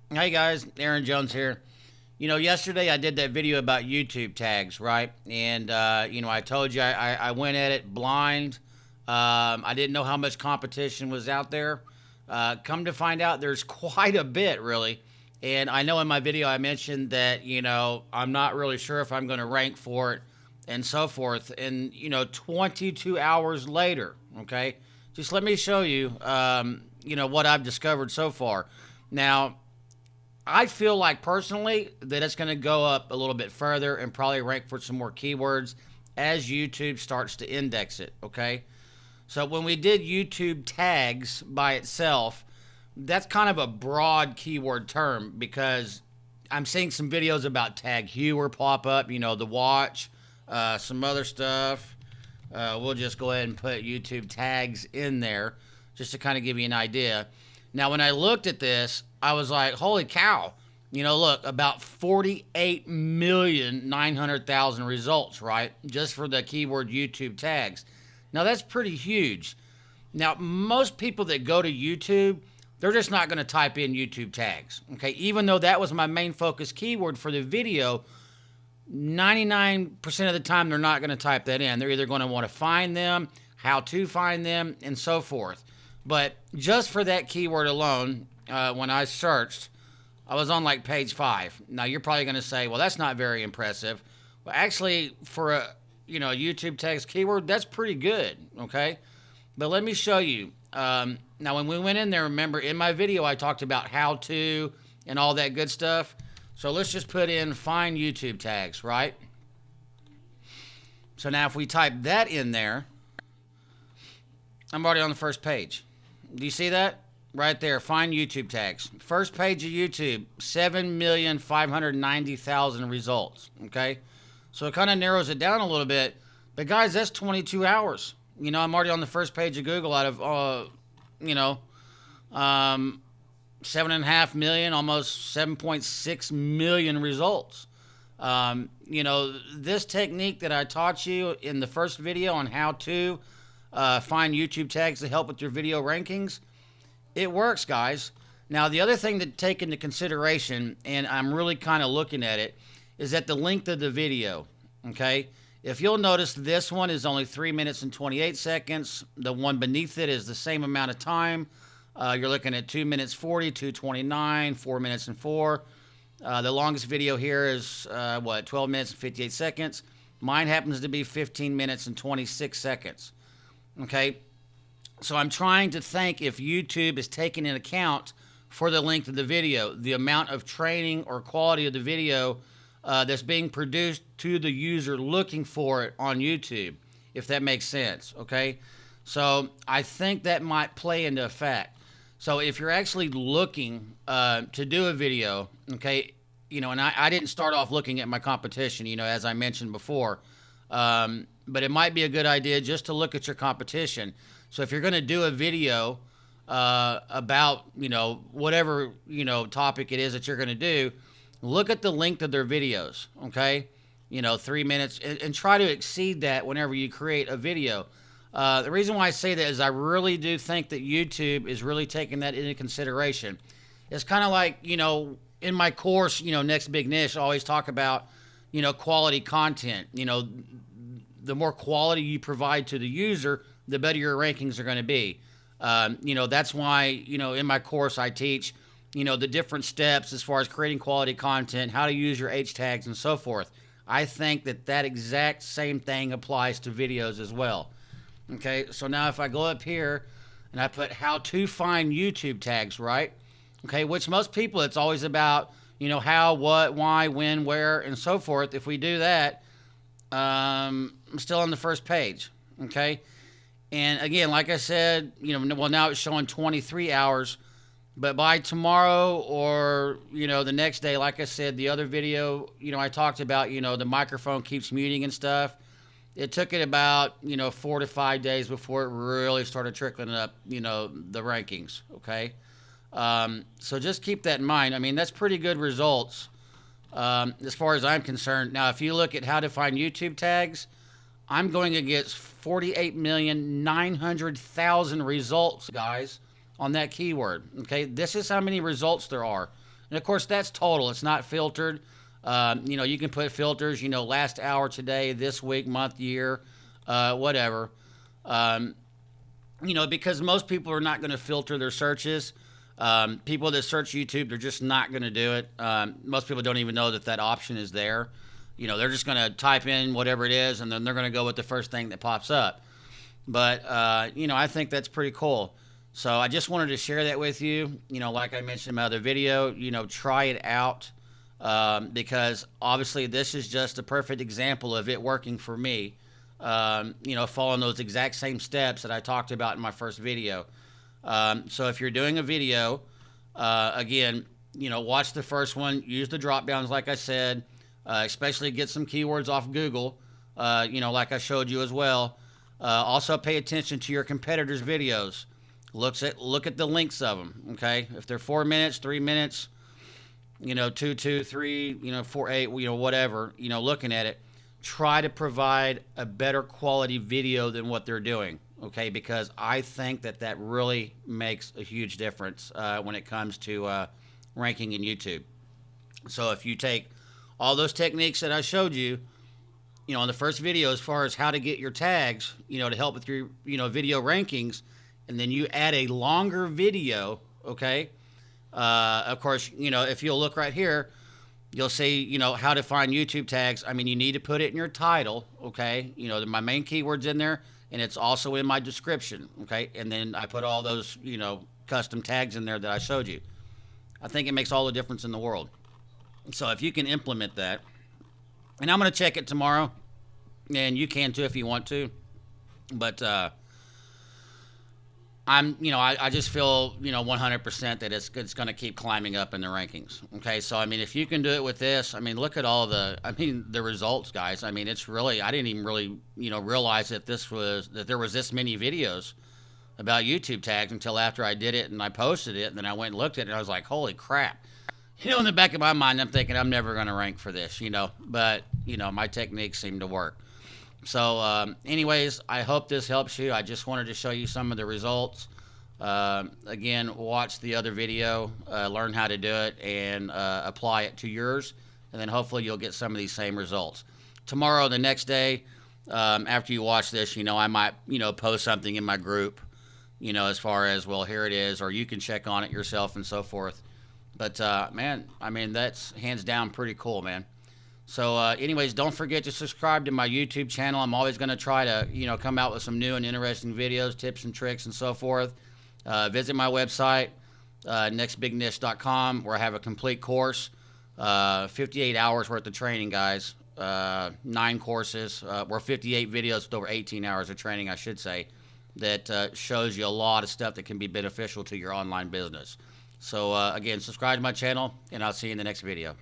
Hey guys, Aaron Jones here. Yesterday I did that video about YouTube tags, right? And I told you I went at it blind. I didn't know how much competition was out there. Come to find out, there's quite a bit, really. And I know in my video I mentioned that I'm not really sure if I'm going to rank for it and so forth. And 22 hours later, okay, just let me show you, what I've discovered so far. Now, I feel like personally that it's going to go up a little bit further and probably rank for some more keywords as YouTube starts to index it. Okay. So when we did YouTube tags by itself, that's kind of a broad keyword term because I'm seeing some videos about tag hewer pop up, the watch, some other stuff. We'll just go ahead and put YouTube tags in there just to kind of give you an idea. Now, when I looked at this, I was like, holy cow. Look, about 48,900,000 results, right? Just for the keyword YouTube tags. Now, that's pretty huge. Now, most people that go to YouTube, they're just not going to type in YouTube tags, okay? Even though that was my main focus keyword for the video, 99% of the time, they're not going to type that in. They're either going to want to find them, how to find them, and so forth. But just for that keyword alone, when I searched, I was on like page 5. Now you're probably going to say, well, that's not very impressive. Well, actually, for a YouTube text keyword, that's pretty good. Okay, but let me show you. Now, when we went in there, remember in my video I talked about how to and all that good stuff. So let's just put in find YouTube tags, right? So now if we type that in there, I'm already on the first page. Do you see that? Right there, find YouTube tags. First page of YouTube, 7,590,000 results, okay? So it kind of narrows it down a little bit. But guys, that's 22 hours. I'm already on the first page of Google out of, 7.5 million, almost 7.6 million results. This technique that I taught you in the first video on how to find YouTube tags to help with your video rankings, it works, guys. Now, the other thing to take into consideration, and I'm really kind of looking at it, is that the length of the video, okay? If you'll notice, this one is only 3 minutes and 28 seconds. The one beneath it is the same amount of time. You're looking at 2 minutes 40, 2:29, 4 minutes and 4. The longest video here is, 12 minutes and 58 seconds. Mine happens to be 15 minutes and 26 seconds, okay? So I'm trying to think if YouTube is taking into account for the length of the video, the amount of training or quality of the video that's being produced to the user looking for it on YouTube, if that makes sense, okay? So I think that might play into effect. So if you're actually looking to do a video, okay, and I didn't start off looking at my competition, as I mentioned before, but it might be a good idea just to look at your competition. So if you're going to do a video about, whatever, topic it is that you're going to do, look at the length of their videos, okay? 3 minutes, and try to exceed that whenever you create a video. The reason why I say that is I really do think that YouTube is really taking that into consideration. It's kind of like, in my course, Next Big Niche, I always talk about, quality content. The more quality you provide to the user, the better your rankings are going to be. That's why, in my course I teach, the different steps as far as creating quality content, how to use your H tags and so forth. I think that exact same thing applies to videos as well. Okay, so now if I go up here and I put how to find YouTube tags, right? Okay, which most people, it's always about, how, what, why, when, where, and so forth. If we do that, I'm still on the first page, okay? And again, like I said, well, now it's showing 23 hours, but by tomorrow or, the next day, like I said, the other video, I talked about, the microphone keeps muting and stuff. It took it about, 4 to 5 days before it really started trickling up, the rankings, okay? So just keep that in mind. I mean, that's pretty good results as far as I'm concerned. Now, if you look at how to find YouTube tags, I'm going against 48,900,000 results, guys, on that keyword. Okay, this is how many results there are. And of course, that's total. It's not filtered. You can put filters, last hour, today, this week, month, year, whatever. Um, because most people are not going to filter their searches. People that search YouTube, they're just not going to do it. Most people don't even know that option is there. They're just going to type in whatever it is, and then they're going to go with the first thing that pops up. But, I think that's pretty cool. So I just wanted to share that with you. Like I mentioned in my other video, try it out. Because obviously this is just a perfect example of it working for me. Following those exact same steps that I talked about in my first video. So if you're doing a video, again, watch the first one, use the drop downs like I said, especially get some keywords off Google, like I showed you as well. Also pay attention to your competitors' videos. Look at the lengths of them, okay? If they're 4 minutes, 3 minutes, 2, 3, 4, 8, whatever, looking at it, try to provide a better quality video than what they're doing, okay? Because I think that really makes a huge difference when it comes to ranking in YouTube. So if you take all those techniques that I showed you, in the first video as far as how to get your tags, to help with your, video rankings, and then you add a longer video, okay? Of course, if you'll look right here, you'll see, how to find YouTube tags. I mean, you need to put it in your title, okay? My main keyword's in there, and it's also in my description, okay? And then I put all those, custom tags in there that I showed you. I think it makes all the difference in the world. So if you can implement that, and I'm going to check it tomorrow, and you can too if you want to, but I just feel, 100% that it's going to keep climbing up in the rankings. Okay. So, I mean, if you can do it with this, I mean, look at all the results, guys. I mean, it's really, I didn't even really, realize that there was this many videos about YouTube tags until after I did it and I posted it. And then I went and looked at it and I was like, holy crap. In the back of my mind, I'm thinking I'm never going to rank for this, but, my techniques seem to work. So, anyways, I hope this helps you. I just wanted to show you some of the results. Again, watch the other video, learn how to do it, and apply it to yours, and then hopefully you'll get some of these same results. Tomorrow, the next day, after you watch this, I might, post something in my group, as far as, well, here it is, or you can check on it yourself and so forth. But, man, I mean, that's hands down pretty cool, man. So, anyways, don't forget to subscribe to my YouTube channel. I'm always going to try to, come out with some new and interesting videos, tips and tricks and so forth. Visit my website, nextbigniche.com, where I have a complete course, 58 hours worth of training, guys, 9 courses, or 58 videos with over 18 hours of training, I should say, that shows you a lot of stuff that can be beneficial to your online business. So, again, subscribe to my channel, and I'll see you in the next video.